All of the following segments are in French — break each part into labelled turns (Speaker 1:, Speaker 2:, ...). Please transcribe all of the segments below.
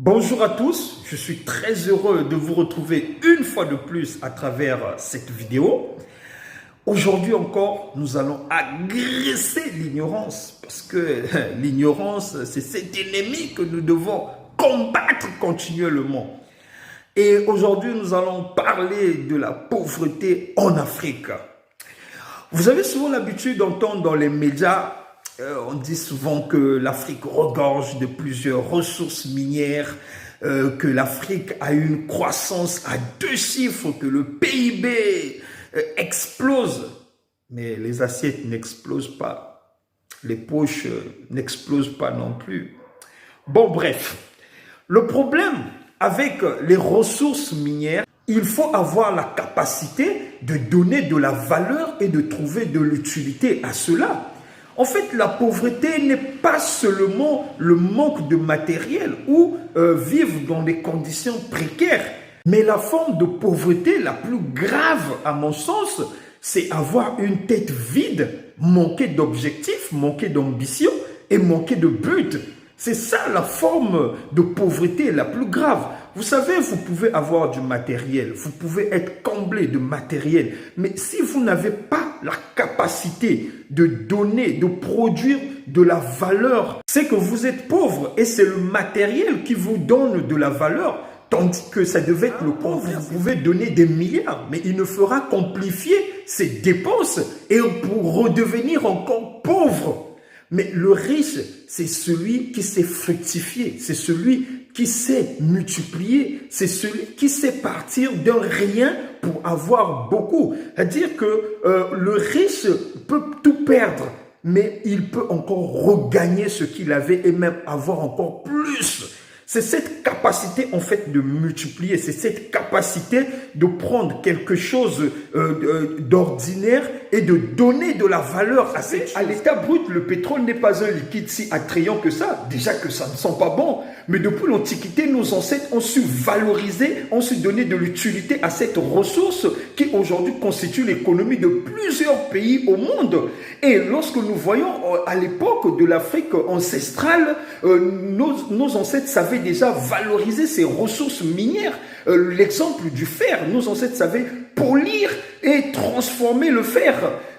Speaker 1: Bonjour à tous, je suis très heureux de vous retrouver une fois de plus à travers cette vidéo. Aujourd'hui encore, nous allons agresser l'ignorance parce que l'ignorance, c'est cet ennemi que nous devons combattre continuellement. Et aujourd'hui, nous allons parler de la pauvreté en Afrique. Vous avez souvent l'habitude d'entendre dans les médias, on dit souvent que l'Afrique regorge de plusieurs ressources minières, que l'Afrique a une croissance à 2 chiffres, que le PIB explose. Mais les assiettes n'explosent pas, les poches n'explosent pas non plus. Bon, bref, le problème avec les ressources minières, il faut avoir la capacité de donner de la valeur et de trouver de l'utilité à cela. En fait, la pauvreté n'est pas seulement le manque de matériel ou vivre dans des conditions précaires. Mais la forme de pauvreté la plus grave, à mon sens, c'est avoir une tête vide, manquer d'objectifs, manquer d'ambition et manquer de but. C'est ça la forme de pauvreté la plus grave. Vous savez, vous pouvez avoir du matériel, vous pouvez être comblé de matériel, mais si vous n'avez pas la capacité de donner, de produire de la valeur, c'est que vous êtes pauvre et c'est le matériel qui vous donne de la valeur. Tandis que ça devait être le pauvre, vous pouvez donner des milliards, mais il ne fera qu'amplifier ses dépenses et pour redevenir encore pauvre. Mais le riche, c'est celui qui sait fructifier, c'est celui qui sait multiplier, c'est celui qui sait partir d'un rien pour avoir beaucoup. C'est-à-dire que le riche peut tout perdre, mais il peut encore regagner ce qu'il avait et même avoir encore plus. C'est cette capacité en fait de multiplier, c'est cette capacité de prendre quelque chose d'ordinaire et de donner de la valeur à cette chose. À l'état brut, le pétrole n'est pas un liquide si attrayant que ça. Déjà que ça ne sent pas bon. Mais depuis l'Antiquité, nos ancêtres ont su valoriser, ont su donner de l'utilité à cette ressource qui aujourd'hui constitue l'économie de plusieurs pays au monde. Et lorsque nous voyons à l'époque de l'Afrique ancestrale, nos ancêtres savaient déjà valoriser ces ressources minières. L'exemple du fer, nos ancêtres savaient polir et transformer le fer.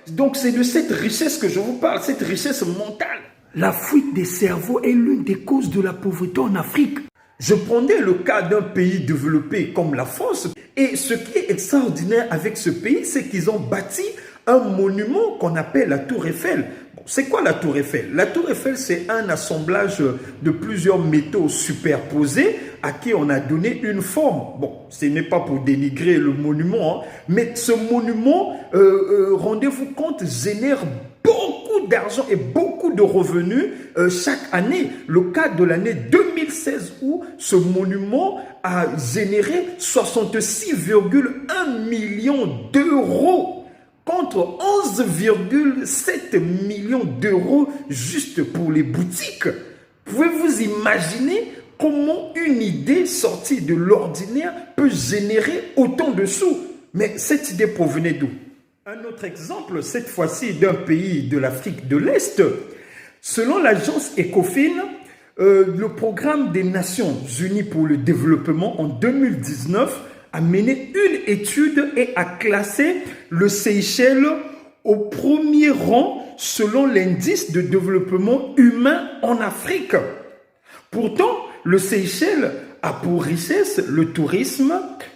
Speaker 1: Donc c'est de cette richesse que je vous parle, cette richesse mentale. La fuite des cerveaux est l'une des causes de la pauvreté en Afrique. Je prenais le cas d'un pays développé comme la France et ce qui est extraordinaire avec ce pays, c'est qu'ils ont bâti un monument qu'on appelle la Tour Eiffel. Bon, c'est quoi la Tour Eiffel? La Tour Eiffel, c'est un assemblage de plusieurs métaux superposés à qui on a donné une forme. Bon, ce n'est pas pour dénigrer le monument, hein, mais ce monument, rendez-vous compte, génère beaucoup d'argent et beaucoup de revenus chaque année. Le cas de l'année 2016 où ce monument a généré 66,1 millions d'euros contre 11,7 millions d'euros juste pour les boutiques. Pouvez-vous imaginer comment une idée sortie de l'ordinaire peut générer autant de sous? Mais cette idée provenait d'où? Un autre exemple, cette fois-ci d'un pays de l'Afrique de l'Est. Selon l'agence Ecofin, le programme des Nations Unies pour le développement en 2019 a mené une étude et a classé le Seychelles au premier rang selon l'indice de développement humain en Afrique. Pourtant, le Seychelles a pour richesse le tourisme,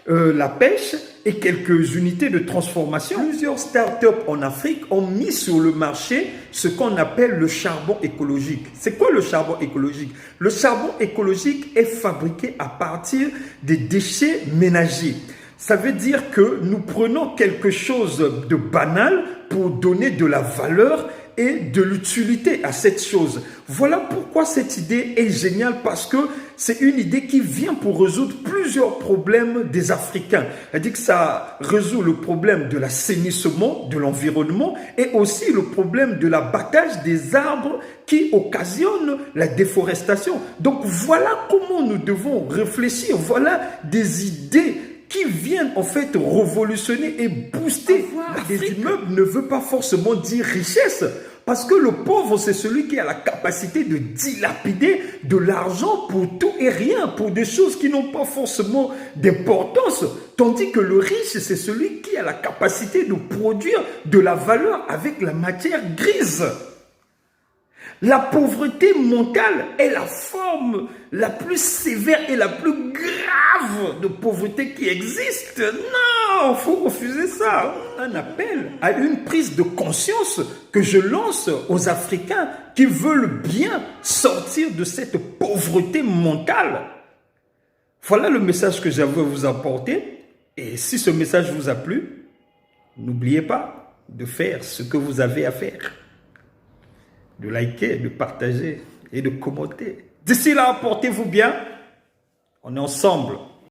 Speaker 1: la pêche et quelques unités de transformation. Plusieurs startups en Afrique ont mis sur le marché ce qu'on appelle le charbon écologique. C'est quoi le charbon écologique? Le charbon écologique est fabriqué à partir des déchets ménagers. Ça veut dire que nous prenons quelque chose de banal pour donner de la valeur et de l'utilité à cette chose. Voilà pourquoi cette idée est géniale, parce que c'est une idée qui vient pour résoudre plusieurs problèmes des Africains. C'est-à-dire que ça résout le problème de l'assainissement, de l'environnement et aussi le problème de l'abattage des arbres qui occasionne la déforestation. Donc voilà comment nous devons réfléchir. Voilà des idées qui viennent en fait révolutionner et booster. Des immeubles ne veut pas forcément dire richesse. Parce que le pauvre, c'est celui qui a la capacité de dilapider de l'argent pour tout et rien, pour des choses qui n'ont pas forcément d'importance. Tandis que le riche, c'est celui qui a la capacité de produire de la valeur avec la matière grise. La pauvreté mentale est la forme la plus sévère et la plus grave de pauvreté qui existe. Non, il faut refuser ça. Un appel à une prise de conscience que je lance aux Africains qui veulent bien sortir de cette pauvreté mentale. Voilà le message que j'avais à vous apporter. Et si ce message vous a plu, n'oubliez pas de faire ce que vous avez à faire. De liker, de partager et de commenter. D'ici là, portez-vous bien. On est ensemble.